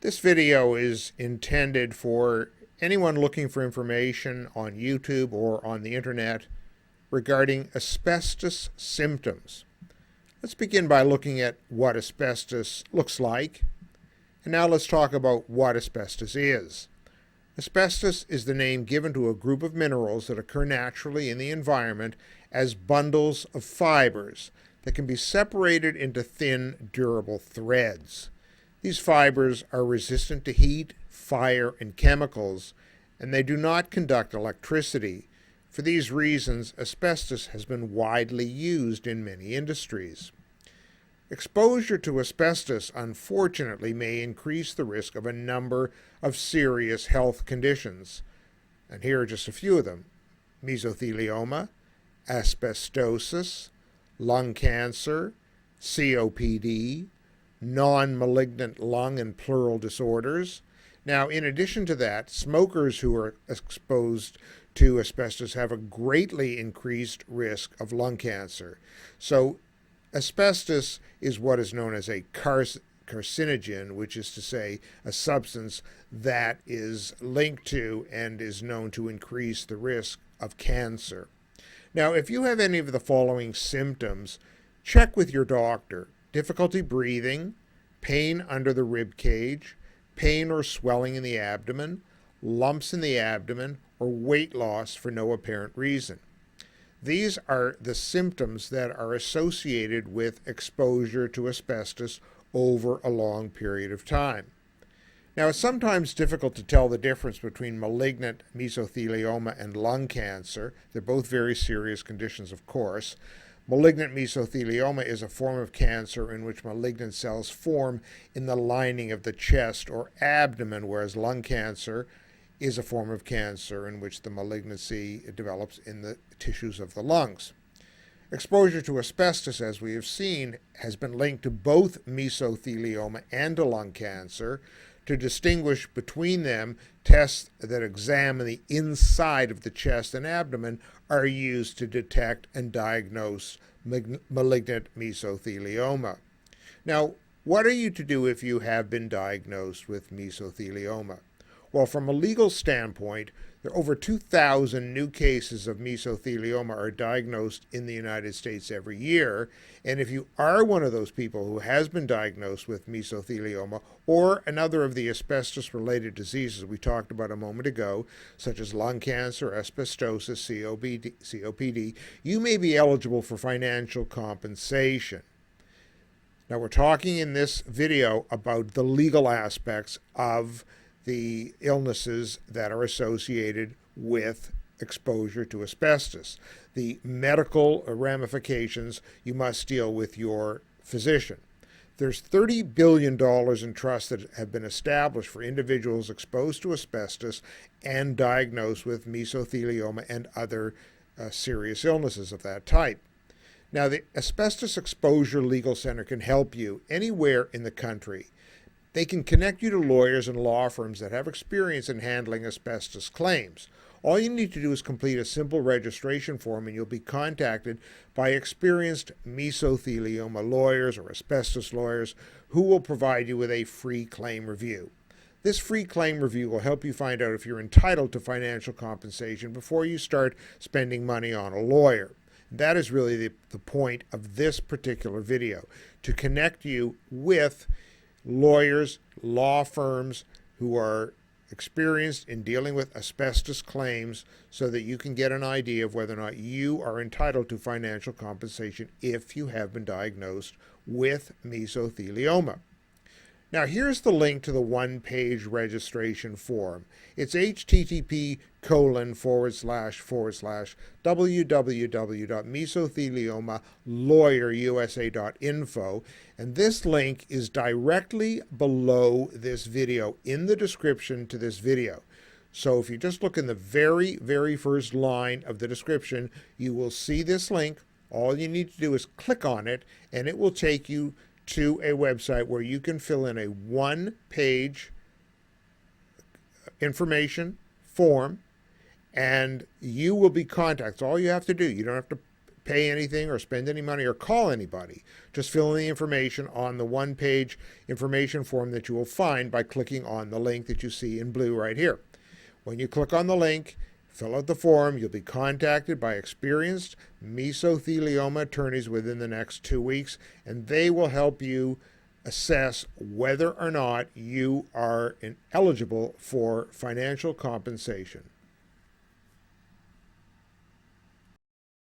This video is intended for anyone looking for information on YouTube or on the internet regarding asbestos symptoms. Let's begin by looking at what asbestos looks like, and now let's talk about what asbestos is. Asbestos is the name given to a group of minerals that occur naturally in the environment as bundles of fibers that can be separated into thin, durable threads. These fibers are resistant to heat, fire, and chemicals, and they do not conduct electricity. For these reasons, asbestos has been widely used in many industries. Exposure to asbestos, unfortunately, may increase the risk of a number of serious health conditions. And here are just a few of them: mesothelioma, asbestosis, lung cancer, COPD, non-malignant lung and pleural disorders. Now, in addition to that, smokers who are exposed to asbestos have a greatly increased risk of lung cancer. So, asbestos is what is known as a carcinogen, which is to say a substance that is linked to and is known to increase the risk of cancer. Now, if you have any of the following symptoms, check with your doctor: difficulty breathing, pain under the rib cage, pain or swelling in the abdomen, lumps in the abdomen, or weight loss for no apparent reason. These are the symptoms that are associated with exposure to asbestos over a long period of time. Now, it's sometimes difficult to tell the difference between malignant mesothelioma and lung cancer. They're both very serious conditions, of course. Malignant mesothelioma is a form of cancer in which malignant cells form in the lining of the chest or abdomen, whereas lung cancer is a form of cancer in which the malignancy develops in the tissues of the lungs. Exposure to asbestos, as we have seen, has been linked to both mesothelioma and to lung cancer. To distinguish between them, tests that examine the inside of the chest and abdomen are used to detect and diagnose malignant mesothelioma. Now, what are you to do if you have been diagnosed with mesothelioma? Well, from a legal standpoint, there are over 2,000 new cases of mesothelioma are diagnosed in the United States every year. And if you are one of those people who has been diagnosed with mesothelioma or another of the asbestos-related diseases we talked about a moment ago, such as lung cancer, asbestosis, COPD, you may be eligible for financial compensation. Now, we're talking in this video about the legal aspects of the illnesses that are associated with exposure to asbestos. The medical ramifications you must deal with your physician. There's $30 billion in trusts that have been established for individuals exposed to asbestos and diagnosed with mesothelioma and other serious illnesses of that type. Now, the Asbestos Exposure Legal Center can help you anywhere in the country. They can connect you to lawyers and law firms that have experience in handling asbestos claims. All you need to do is complete a simple registration form, and you'll be contacted by experienced mesothelioma lawyers or asbestos lawyers who will provide you with a free claim review. This free claim review will help you find out if you're entitled to financial compensation before you start spending money on a lawyer. That is really the point of this particular video, to connect you with lawyers, law firms who are experienced in dealing with asbestos claims so that you can get an idea of whether or not you are entitled to financial compensation if you have been diagnosed with mesothelioma. Now, here's the link to the one-page registration form. It's http://www.mesotheliomalawyerUSA.info, and this link is directly below this video in the description to this video. So if you just look in the very, very first line of the description, you will see this link. All you need to do is click on it, and it will take you to a website where you can fill in a one-page information form, and you will be contacted. All you have to do, you don't have to pay anything or spend any money or call anybody. Just fill in the information on the one-page information form that you will find by clicking on the link that you see in blue right here. When you click on the link, fill out the form, you'll be contacted by experienced mesothelioma attorneys within the next 2 weeks, and they will help you assess whether or not you are eligible for financial compensation.